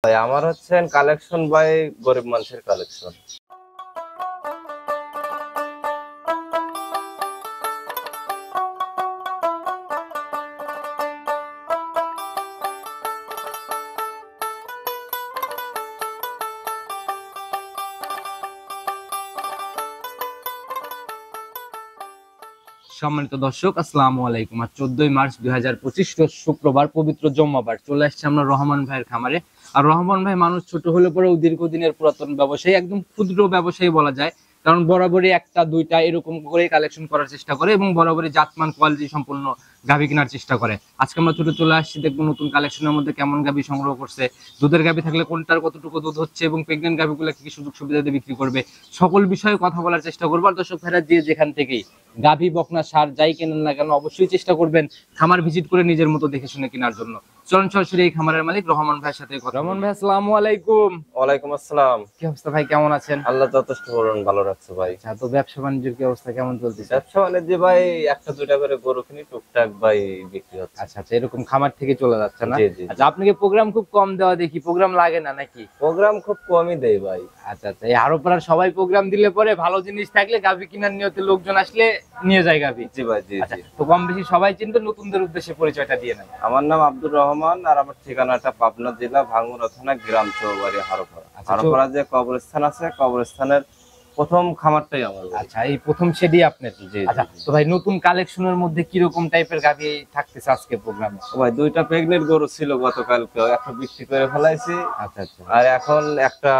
ভাই আমার হচ্ছেন কালেকশন বাই গরিব মানুষের কালেকশন। সম্মানিত দর্শক, আসসালামু আলাইকুম। আর 14 মার্চ 2025 রোজ শুক্রবার, পবিত্র জুম্মাবার, চলে আসছে আমরা রহমান ভাইয়ের খামারে। আর রহমান ভাই মানুষ ছোট হলে পরেও দীর্ঘদিনের পুরাতন ব্যবসায়ী, একদম ক্ষুদ্র ব্যবসায়ী বলা যায়, কারণ বরাবরই একটা দুইটা এরকম করে কালেকশন করার চেষ্টা করে এবং বরাবরই জাতমান কোয়ালিটি সম্পূর্ণ গাভী কেনার চেষ্টা করে। আজকে আমরা ছোট চলে আসছি, দেখবো নতুন কালেকশনের মধ্যে কেমন গাভী সংগ্রহ করছে, দুধের গাভী থাকলে কোনটার কতটুকু দুধ হচ্ছে এবং প্রেগনেন্ট গাভীগুলো কি সুযোগ সুবিধা দিয়ে বিক্রি করবে, সকল বিষয়ে কথা বলার চেষ্টা করবো। আর দর্শক ভাইরা যে যেখান থেকেই গাভী বকনা সার যাই কেনেন না কেন, অবশ্যই চেষ্টা করবেন খামার ভিজিট করে নিজের মতো দেখে শুনে কেনার জন্য। চলুন সরাসরি এই খামারের মালিক রহমান ভাইয়ের সাথে কথা। রহমান ভাই, আসসালামু আলাইকুম। ওয়ালাইকুম আসসালাম। কি অবস্থা ভাই, কেমন আছেন? আল্লাহ যথেষ্ট ভালো রাখছে ভাই। আচ্ছা, তো ব্যবসা বাণিজ্যের কি অবস্থা, কেমন চলতেছে? ব্যবসা বাণিজ্য ভাই একটা দুইটা করে গরু কিনি, টুকটাক ভাই বিক্রি হচ্ছে। আচ্ছা আচ্ছা, এরকম খামার থেকে চলে যাচ্ছে না? জি জি। আচ্ছা, আপনাকে প্রোগ্রাম খুব কম দেওয়া দেখি, প্রোগ্রাম লাগে না নাকি? প্রোগ্রাম খুব কমই দেয় ভাই। আচ্ছা আচ্ছা, এই হারোপাড়ার সবাই প্রোগ্রাম দিলে পরে ভালো জিনিস থাকলে গাভী কিনার নিয়তে লোকজন আসলে নিয়ে যায় গাভী। জি ভাই জি জি। তো কম বেশি সবাই চিনতে, নতুনদের উদ্দেশ্যে পরিচয়টা দিয়ে নেন। আমার নাম আব্দুর রহমান, আর আমার ঠিকানাটা পাবনা জেলা ভাঙ্গুড়া থানা, গ্রাম চৌবাড়ি হারোপাড়া। হারোপাড়া যে কবরস্থান আছে, কবরস্থানের প্রথম খামারটাই আমার। আচ্ছা, এই প্রথম শেডই আপনার? জি। আচ্ছা, তো ভাই নতুন কালেকশনের মধ্যে কি রকম টাইপের গাভী থাকতেছে আজকে প্রোগ্রামে? ভাই দুইটা প্রেগনেন্ট গরু ছিল গতকালকে, একটা বিক্রি করে ফেলাইছি। আচ্ছা আচ্ছা। আর এখন একটা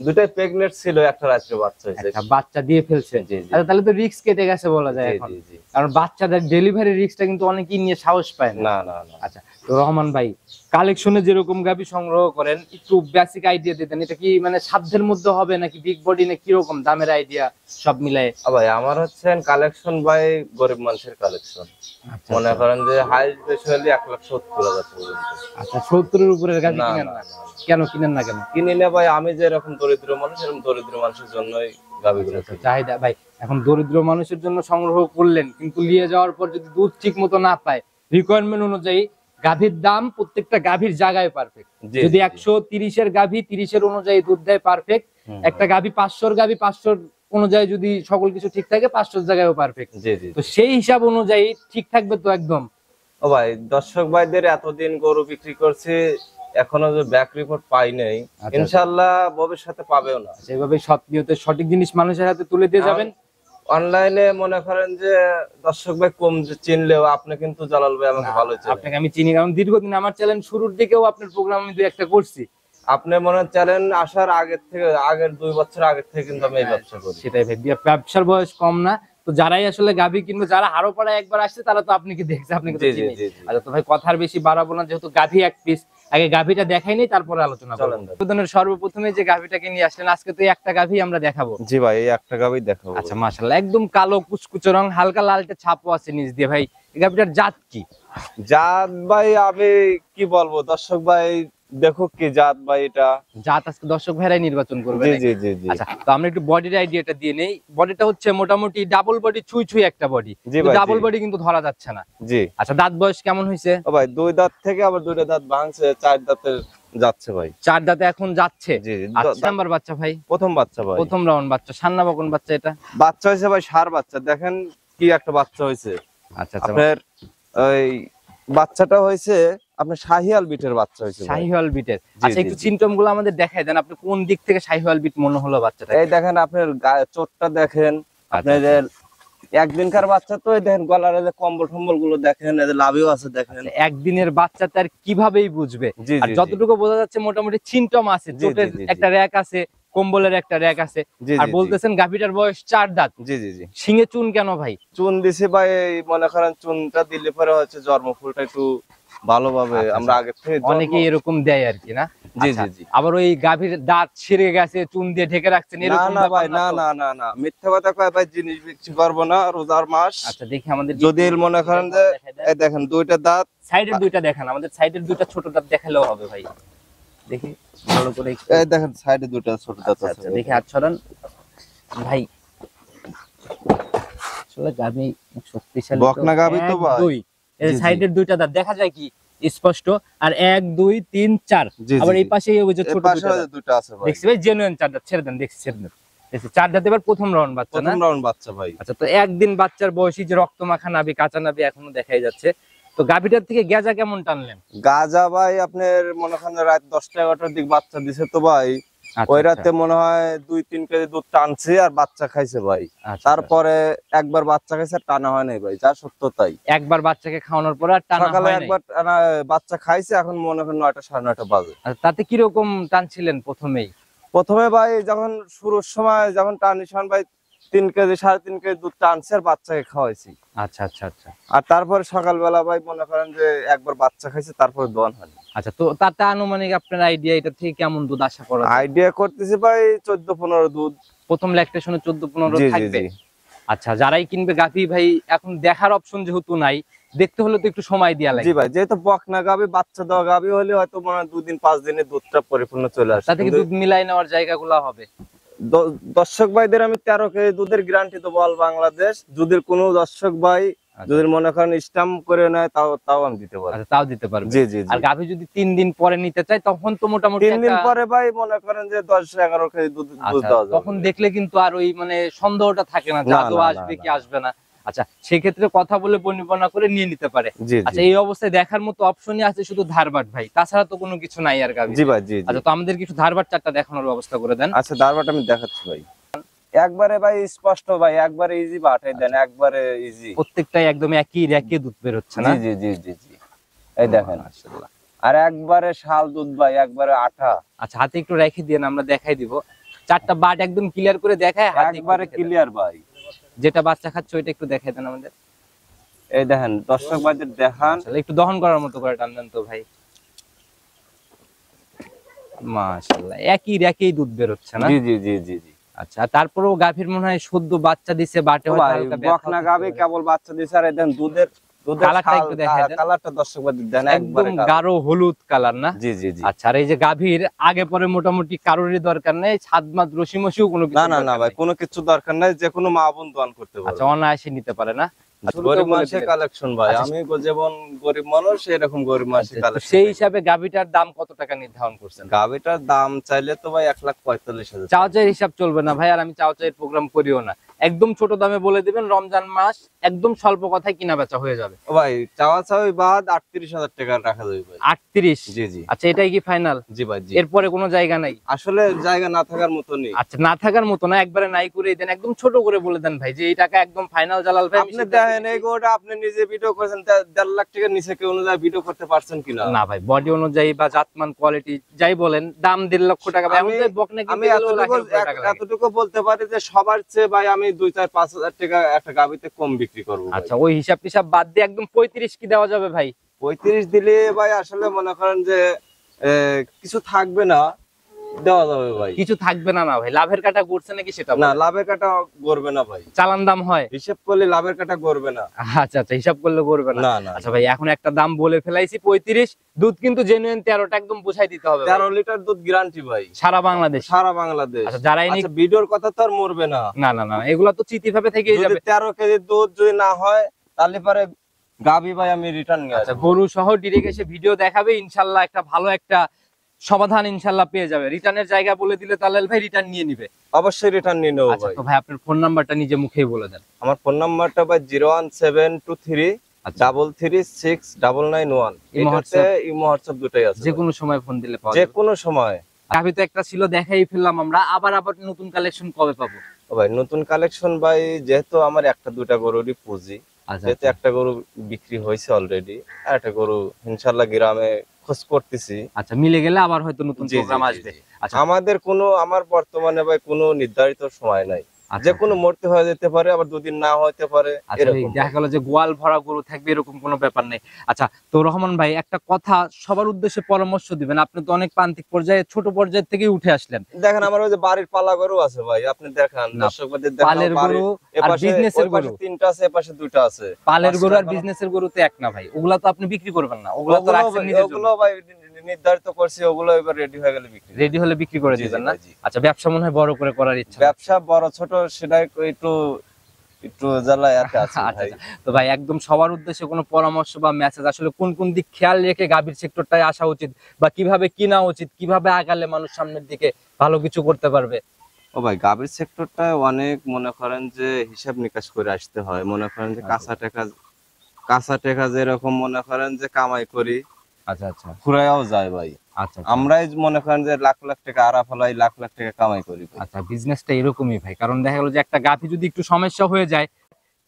দুটাই প্রেগনেন্ট ছিল, একটা রাত্রে বাচ্চা হয়েছে। একটা বাচ্চা দিয়ে ফেলছে? জি জি। আচ্ছা, তাহলে তো রিস্ক কেটে গেছে বলা যায় এখন। জি জি। কারণ বাচ্চাদের ডেলিভারি রিস্কটা কিন্তু অনেকেই নিয়ে সাহস পায় না। না না না। আচ্ছা, তো রহমান ভাই কালেকশনে যেরকম গাভী সংগ্রহ করেন, একটু বেসিক আইডিয়া দিতেন। এটা কি মানে সাধ্যের মধ্যে হবে নাকি বিগ বডি, না কি রকম দামের আইডিয়া সব মিলায়ে? ভাই আমার হচ্ছেন কালেকশন বাই গরিব মানুষের কালেকশন। মনে করেন যে হাইস্ট বেশি হলে 1,70,000 পর্যন্ত। আচ্ছা, 70 এর উপরের গাভী না, কিনেন না, না? না। কেন কিনেন না কেন? কিনি না ভাই, আমি যে এরকম দরিদ্র মানুষ, এরকম দরিদ্র মানুষের জন্যই গাভীগুলো কিনি। চাহিদা ভাই, এখন দরিদ্র মানুষের জন্য সংগ্রহ করলেন, কিন্তু নিয়ে যাওয়ার পর যদি দুধ ঠিক মতো না পায়, রিকোয়ারমেন্ট অনুযায়ী গাভীর দাম প্রত্যেকটা গাভীর জায়গায় পারফেক্ট। যদি 130 এর গাভী 30 এর অনুযায়ী দুধ দেয় পারফেক্ট, একটা গাভী 500 এর গাভী 500 অনুযায়ী যদি সকল কিছু ঠিক থাকে 500 জায়গায়ও পারফেক্ট। জি জি। তো সেই হিসাব অনুযায়ী ঠিক থাকবে তো একদম? ভাই দর্শক ভাইদের এতদিন গরু বিক্রি করছে, এখনো যে ব্যাক রিপোর্ট পাই নাই। ইনশাআল্লাহ ভবিষ্যতে পাবেও না। সেভাবে সৎনিয়তে সঠিক জিনিস মানুষের হাতে তুলে দিয়ে যাবেন। অনলাইনে মনে করেন যে দর্শক ভাই কম চিনলেও আপনি কিন্তু জালাল ভাই আমাকে ভালো চেনেন। আপনাকে আমি চিনি, কারণ দীর্ঘদিন আমার চ্যানেল শুরুর দিকেও আপনার প্রোগ্রাম আমি দুই একটা করছি। আপনি মনে চ্যানেল আসার আগের থেকে, আগের 2 বছর আগের থেকে কিন্তু আমি এই ব্যবসা করি। সেটাই ভাই, ব্যবসার বয়স কম না। তো যারাই আসলে গাভী কিনবে, যারা হারোপাড়ায় একবার আসছে তারা তো আপনি কি দেখছে, আপনি কি চিনি। আচ্ছা, তো ভাই কথার বেশি বাড়াবো না, যেহেতু গাভী এক পিস, আগে গাভীটা দেখাই নেই, তারপরে আলোচনা করব। সর্বপ্রথমে যে গাভীটাকে নিয়ে আসলেন আজকে, তো একটা গাভী আমরা দেখাবো। জি ভাই, এই একটা গাভী দেখাবো। আচ্ছা, মাশাআল্লাহ, একদম কালো কুচকুচে রং, হালকা লালটে ছাপও আছে নিচ দিয়ে। ভাই এই গাভীটার জাত কি? জাত ভাই আমি কি বলবো, দর্শক ভাই দেখো কি জাত ভাই। এটা জাত আজকে দর্শক ভাইরাই নির্বাচন করবে। জি জি জি জি। আচ্ছা, তো আমরা একটু বডির আইডিয়াটা দিয়ে নেই। বডিটা হচ্ছে মোটামুটি ডাবল বডি, ছুঁই ছুঁই একটা বডি। ডাবল বডি কিন্তু ধরা যাচ্ছে না। জি। আচ্ছা, দাঁত বয়স কেমন হয়েছে? ও ভাই 2 দাঁত থেকে আবার 2টা দাঁত ভাঙছে, 4 দাঁতে যাচ্ছে ভাই। 4 দাঁতে এখন যাচ্ছে। জি। নাম্বার বাচ্চা ভাই? প্রথম বাচ্চা ভাই। প্রথম রাউন্ড বাচ্চা। সান্না বকন বাচ্চা এটা? বাচ্চা হয়েছে ভাই, ষাঁড় বাচ্চা। দেখেন কি একটা বাচ্চা হয়েছে। আচ্ছা, আপনার ওই বাচ্চাটা হয়েছে আপনার শাহিয়াল বিটের বাচ্চা হয়েছে। শাহিওয়াল বিটের? আচ্ছা, একটু সিম্পটম গুলো আমাদের দেখাই দেন। আপনি কোন দিক থেকে শাহিওয়াল বিট মনে হলো বাচ্চাটা? এই দেখেন আপনার গায়ে চোটটা দেখেন। আপনাদের একদিনকার বাচ্চা তো, এই দেখেন গলার যে কম্বল টম্বল গুলো দেখেন, এদের লাভিও আছে দেখেন। একদিনের বাচ্চা তার কিভাবেই বুঝবে? আর যতটুকু বোঝা যাচ্ছে মোটামুটি সিম্পটম আছে, চোটের একটা র‍্যাক আছে, কম্বলের একটা র‍্যাক আছে। আর বলতেছেন গাভীটার বয়স 4 দাঁত। জি জি জি। শিঙে চুন কেন ভাই? চুন দিছে ভাই, মনে করেন চুনটা দিলে পরে হচ্ছে জন্মফুলটা একটু ভালোভাবে আমরা আগে থেকে অনেকেই এরকম দেয় আর কি, না? জি জি জি। আবার ওই গাভীর দাঁত ছিঁড়ে গেছে, চুন দিয়ে ঢেকে রাখছেন, এরকম না ভাই, না না না না, মিথ্যা কথা কয় ভাই, জিনিস বিক্রি করবো না রোজার মাস। আচ্ছা, দেখি আমাদের যদি মনে করেন যে এই দেখেন 2টা দাঁত, সাইডের 2টা দেখান, আমাদের সাইডের 2টা ছোট দাঁত দেখালেও হবে ভাই। দেখি ভালো করে, এই দেখেন সাইডে 2টা ছোট দাঁত আছে। আচ্ছা, দেখি হাত ছড়ান ভাই। আসলে গাভী শক্তিশালী বকনা গাভী তো ভাই। এই সাইডের 2টা দাঁত দেখা যায় কি? স্পষ্ট। আর 1 2 3 4 জি, আবার জি, এই পাশে ওই যে এর ছোট পাশে দুটো আছে ভাই। দেখছি ভাই জেনুইন চার দাঁত, ছেড়ে দেন, দেখছি ছেড়ে দেন, দেখছি চার দাঁত এবার প্রথম রাউন্ড বাচ্চা না? প্রথম রাউন্ড বাচ্চা ভাই। আচ্ছা, তো একদিন বাচ্চার বয়সী যে রক্ত মাখা নাভি, কাঁচা নাভি এখনো দেখাই যাচ্ছে। তো গাভীটার থেকে গেজা কেমন টানলেন? গাজা ভাই আপনার মনে করেন রাত 10টা-11টার দিক বাচ্চা দিছে তো ভাই, আচ্ছা, ওই আচ্ছা, রাতে মনে হয় 2-3 কেজি দুধ টানছে আর বাচ্চা খাইছে ভাই। আচ্ছা, তারপরে একবার বাচ্চা খাইছে আর টানা হয় নাই ভাই, যা সত্য তাই। একবার বাচ্চাকে খাওয়ানোর পর আর টানা সকালে হয় নাই? একবার বাচ্চা খাইছে, এখন মনে করেন 9টা-9:30 বাজে। আচ্ছা, তাতে কিরকম টানছিলেন প্রথমেই? প্রথমে ভাই যখন শুরুর সময় যখন টানিশন ভাই 3 কেজি 3.5 কেজি দুধ টানছে আর বাচ্চাকে খাওয়াইছি। আচ্ছা, আচ্ছা, আচ্ছা, আর তারপরে সকালবেলা ভাই মনে করেন যে একবার বাচ্চা খাইছে, তারপরে দোয়ান হয়নি। আচ্ছা। তো তাতে আনুমানিক আপনার আইডিয়া এটা থেকে কেমন দুধ আশা করা যায়? আইডিয়া করতেছি ভাই 14-15 দুধ। প্রথম ল্যাকটেশনে 14-15 জি জি থাকবে? জি আচ্ছা, যারাই কিনবে গাভী ভাই, এখন দেখার অপশন যেহেতু নাই, দেখতে হলে তো একটু সময় দেয়া জি লাগে। ভাই, যেহেতু বকনা গাবি বাচ্চা দেওয়া গাবি হলে হয়তো মনে হয় 2 দিন 5 দিনে দুধটা পরিপূর্ণ চলে আসে। তাতে কি দুধ মিলাই নেওয়ার জায়গাগুলো হবে? দর্শক ভাইদের আমি 13 কেজি দুধের গ্যারান্টি দেবো অল বাংলাদেশ। যদি কোনো দর্শক ভাই যদি মনে করেন স্ট্যাম্প করে নেয় তাও আমি দিতে পারি। আচ্ছা, তাও দিতে পারবে। জি জি আর জি। গাভী যদি 3 দিন পরে নিতে চায় তখন তো মোটামুটি 3 দিন একটা- পরে ভাই মনে করেন যে 10-11 কেজি দুধ আচ্ছা, দেওয়া যাবে। তখন দেখলে কিন্তু আর ওই মানে সন্দেহটা থাকে না যে না, আদৌ না, আসবে না, কি না। আসবে না। আচ্ছা, সেক্ষেত্রে কথা বলে বনিবনা করে নিয়ে নিতে পারে। জি আচ্ছা, জি এই অবস্থায় দেখার মতো অপশনই আছে শুধু ধারবাট ভাই, তাছাড়া তো কোনো কিছু নাই আর গাভী। জি ভাই জি জি। আচ্ছা, তো আমাদের কিছু ধারবাট চারটা দেখানোর ব্যবস্থা করে দেন। আচ্ছা, দারবাটা আমি দেখাচ্ছি ভাই। একবারে ভাই স্পষ্ট ভাই, একবারে ইজি বাটাই দেন, একবারে ইজি। প্রত্যেকটাই একদম একই রেখে দুধ বের হচ্ছে না? জি জি জি জি জি। এই দেখেন, মাশাআল্লাহ। আর একবারে শাল দুধ ভাই, একবারে আঠা। আচ্ছা, হাতে একটু রেখে দিয়ে আমরা দেখাই দিব। চারটা বাট একদম ক্লিয়ার করে দেখায়, হাতে একটু একবারে দেখে দেন। ক্লিয়ার ভাই। যেটা বাচ্চা খাচ্ছে ওইটা একটু দেখাই দেন আমাদের। এই দেখেন দর্শক ভাইদের দেখান। আসলে একটু দহন করার মতো করে টান দেন তো ভাই। মাশাআল্লাহ, একই রেখেই দুধ বের হচ্ছে না? জি জি জি জি জি। আচ্ছা, তারপরেও গাভীর মনে হয় সদ্য বাচ্চা দিছে, বাটে ও হয়তো ভাই হালকা ব্যথা বকনা হতে গাবে পারে। কেবল বাচ্চা দিছে, আর এই দেখেন দুধের কালারটা একটু দেখাই দেন। কালারটা দর্শক ভাইদের দেন, একদম একবারে কালো। গাঢ় হলুদ কালার না? জি জি জি। আচ্ছা, আর এই যে গাভীর আগে পরে মোটামুটি কারোরই দরকার নেই, ছাদ মাদ রসিমসিও কোনো কিছু না না না দরকার ভাই, নেই। কোনো কিছু দরকার নাই, যে কোনো মা বোন দোয়ান করতে আচ্ছা, পারবে। অনায়াসে নিতে পারে না? আচ্ছা, গরিব মানুষের কালেকশন ভাই, আচ্ছা, আমি যেমন গরিব মানুষ এরকম গরিব মানুষের আচ্ছা, তো কালেকশন। সেই হিসাবে গাভীটার দাম কত টাকা নির্ধারণ করছেন? গাবিটার দাম চাইলে তো ভাই 1,45,000। চাও চাইয়ের হিসাব চলবে না ভাই, আর আমি চাও চাইয়ের প্রোগ্রাম করিও না। একদম ছোট দামে বলে দিবেন, রমজান মাস, একদম স্বল্প কথায় কিনা বেচা হয়ে যাবে। ও ভাই চাওয়া চাওয়ি বাদ 38,000 টাকা রাখা যাবে ভাই। 38? জি জি আচ্ছা, এটাই কি ফাইনাল? জি ভাই জি। এরপরে কোনো জায়গা নাই? আসলে জায়গা না থাকার মতো নেই। আচ্ছা, না থাকার মতো না, একবারে নাই করে দেন, একদম ছোট করে বলে দেন ভাই যে এই টাকা একদম ফাইনাল। জালাল ভাই, আপনি দেখেন এই গোটা আপনি নিজে ভিডিও করেছেন, 1.5 লাখ টাকার নিচে কেউ অনুযায়ী ভিডিও করতে পারছেন কিনা? না ভাই, বডি অনুযায়ী বা জাতমান কোয়ালিটি যাই বলেন, দাম 1.5 লক্ষ টাকা। ভাই আমি বকনা আমি কিনতে গেলেও লাখের উপরে টাকা লাগে। এতটুকু বলতে পারি যে সবার চেয়ে ভাই আমি 2-4-5 হাজার টাকা একটা গাবিতে কম বিক্রি করবো ভাই। আচ্ছা, ওই হিসাব টিসাব বাদ দিয়ে একদম 35 কি দেওয়া যাবে ভাই? 35 দিলে ভাই আসলে মনে করেন যে কিছু থাকবে না, দেওয়া যাবে ভাই। কিছু থাকবে না? না ভাই, লাভের কাটা করছে নাকি সেটা না, বলেন। লাভের কাটা গড়বে না ভাই, চালান দাম হয়? হিসেব করলে লাভের কাটা গড়বে না। আচ্ছা আচ্ছা, হিসাব করলে করবে না। না না। আচ্ছা ভাই, এখন একটা দাম বলে ফেলাইছি 35, দুধ কিন্তু জেনুইন 13টা একদম বুঝাই দিতে হবে ভাই। 13 লিটার দুধ গ্যারান্টি ভাই, সারা বাংলাদেশ? সারা বাংলাদেশ। আচ্ছা, যারাই নিক, আচ্ছা, ভিডিওর কথা তো আর মরবে না। না না না, এগুলা তো চিতি ভাবে থেকেই যদি যাবে। 13 কেজি দুধ যদি না হয় তাহলে পরে গাবি ভাই আমি রিটার্ন নিয়ে আচ্ছা, আসবো। গরু সহ ডিরেক্ট এসে ভিডিও দেখাবে, ইনশাআল্লাহ একটা ভালো একটা সমাধান ইনশাআল্লাহ পেয়ে যাবে। রিটার্নের জায়গা বলে দিলে তাহলে ভাই রিটার্ন নিয়ে নিবে। অবশ্যই রিটার্ন নিয়ে নেবো আচ্ছা, ভাই। তো ভাই আপনার ফোন নাম্বারটা নিজে মুখেই বলে দেন। আমার ফোন নাম্বারটা ভাই 01723 আচ্ছা, 3369991। ইমো এটাতে ইমো হোয়াটসঅ্যাপ দুটাই আছে যে ভাই। কোনো সময় ফোন দিলে পাওয়া যে যাবে। কোনো সময়। গাভী তো একটা ছিল, দেখাই ফেললাম আমরা, আবার নতুন কালেকশন কবে পাবো? ও ভাই নতুন কালেকশন ভাই, যেহেতু আমার একটা দুটা গরুরই পুঁজি, আচ্ছা, যেহেতু একটা গরু বিক্রি হয়েছে অলরেডি, আর একটা গরু ইনশাল্লাহ গ্রামে খোঁজ করতেছি। আচ্ছা, মিলে গেলে আবার হয়তো নতুন জি, জি, প্রোগ্রাম জি, আসবে। জি। আচ্ছা, আমাদের আমার বর্তমানে ভাই কোনো নির্ধারিত সময় নাই, আচ্ছা, যে কোনো মুহূর্তে হয়ে যেতে পারে, আবার দুদিন না হতে পারে, আচ্ছা ভাই, এরকম। দেখা গেল যে গোয়াল ভরা গরু থাকবে এরকম কোনো ব্যাপার নেই। আচ্ছা, তো রহমান ভাই একটা কথা সবার উদ্দেশ্যে পরামর্শ দিবেন, আপনি তো অনেক প্রান্তিক পর্যায়ে ছোট পর্যায়ে থেকে উঠে আসলেন। দেখেন আমার ওই যে বাড়ির পালা গরু আছে ভাই, আপনি দেখান না, দর্শকদের দেখান, পালের গরু আর এপাশে বিজনেসের ওই পাশে গরু, 3টা আছে, এপাশে 2টা আছে। পালের গরু আর পাঁচটা বিজনেসের গরু তো এক না ভাই, ওগুলা তো আপনি বিক্রি করবেন না, ওগুলা তো রাখছেন নিজের জন্য। ওগুলো ভাই নির্ধারিত করছি, ওগুলো এবার রেডি হয়ে গেলে বিক্রি। রেডি হলে বিক্রি করে জি, জি দিবেন না? ভাই, জি। আচ্ছা, ব্যবসা মনে হয় বড় করে করার ইচ্ছা। ব্যবসা বড় ছোট সেটাই একটু একটু জ্বালায়াতে আছে আচ্ছা ভাই। আচ্ছা। তো ভাই একদম সবার উদ্দেশ্যে কোনো পরামর্শ বা মেসেজ, আসলে কোন কোন দিক খেয়াল রেখে গাভীর সেক্টরটায় আসা উচিত, বা কিভাবে কিনা উচিত, কিভাবে আগালে মানুষ সামনের দিকে ভালো কিছু করতে পারবে? ও ভাই, গাভীর সেক্টরটা অনেক মনে করেন যে হিসাব নিকাশ করে আসতে হয়। মনে করেন যে কাঁচা টাকা যেরকম মনে করেন যে কামাই করি, আচ্ছা আচ্ছা ফুরাইয়াও যায় ভাই। আচ্ছা আমরাই মনে করেন যে লাখ লাখ টাকা আড়া ফেলাই, লাখ লাখ টাকা কামাই করি ভাই। আচ্ছা। বিজনেসটা এরকমই ভাই, কারণ দেখা গেলো যে একটা গাভী যদি একটু সমস্যা হয়ে যায়,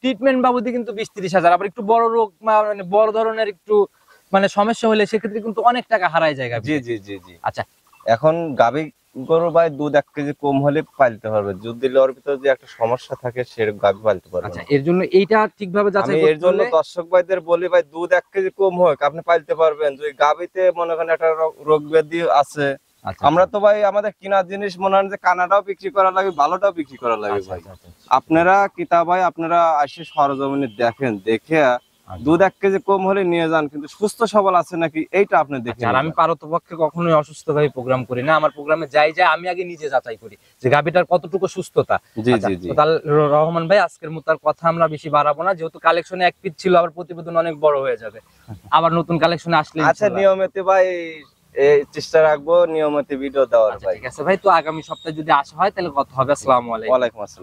ট্রিটমেন্ট বাবদে কিন্তু 20-30 হাজার, আবার একটু বড় রোগ মানে বড় ধরনের একটু মানে সমস্যা হলে সেক্ষেত্রে কিন্তু অনেক টাকা হারায় যায় গাভী। জি জি জি জি। আচ্ছা এখন গাভী গরু ভাই দুধ 1 কেজি কম হলে পালতে পারবে, যদি ওর ভিতরে যে একটা সমস্যা থাকে সে গাভী পালতে পারবে আচ্ছা, না। এর জন্য এইটা ঠিকভাবে আমি যাচাই এর করতে জন্য হলে দর্শক ভাইদের বলি ভাই, দুধ 1 কেজি কম হোক আপনি পালতে পারবেন, যদি গাভীতে মনে করেন একটা রোগ ব্যাধি আছে। আচ্ছা আমরা তো ভাই আমাদের কিনা জিনিস মনে হয় যে কানাটাও বিক্রি করা লাগে, ভালোটাও বিক্রি করা লাগে আচ্ছা, ভাই। আচ্ছা, আচ্ছা, আচ্ছা। আপনারা কিতা ভাই, আপনারা আসে সরজমিনে দেখেন, দেখে আচ্ছা। দুধ 1 কেজি কম হলে নিয়ে যান, কিন্তু সুস্থ সবল আছে নাকি এইটা আপনি দেখে আচ্ছা, আর আমি পারতপক্ষে কখনোই অসুস্থ ভাবে প্রোগ্রাম করি না। আমার প্রোগ্রামে যাই আমি আগে নিজে যাচাই করি যে গাভীটার কতটুকু সুস্থতা। জি আচ্ছা, জি জি। তো তাহলে রহমান ভাই আজকের মতো আর কথা আমরা বেশি বাড়াবো না, যেহেতু কালেকশনে এক পিস ছিল, আবার প্রতিবেদন অনেক বড় হয়ে যাবে। আবার নতুন কালেকশনে আসলে আচ্ছা, নিয়মিত ভাই এই চেষ্টা রাখবো নিয়মিত ভিডিও দেওয়ার ভাই। ঠিক আছে ভাই, তো আগামী সপ্তাহে যদি আসা হয় তাহলে কথা হবে। আসসালামু আলাইকুম। ওয়ালাইকুম আসসালাম।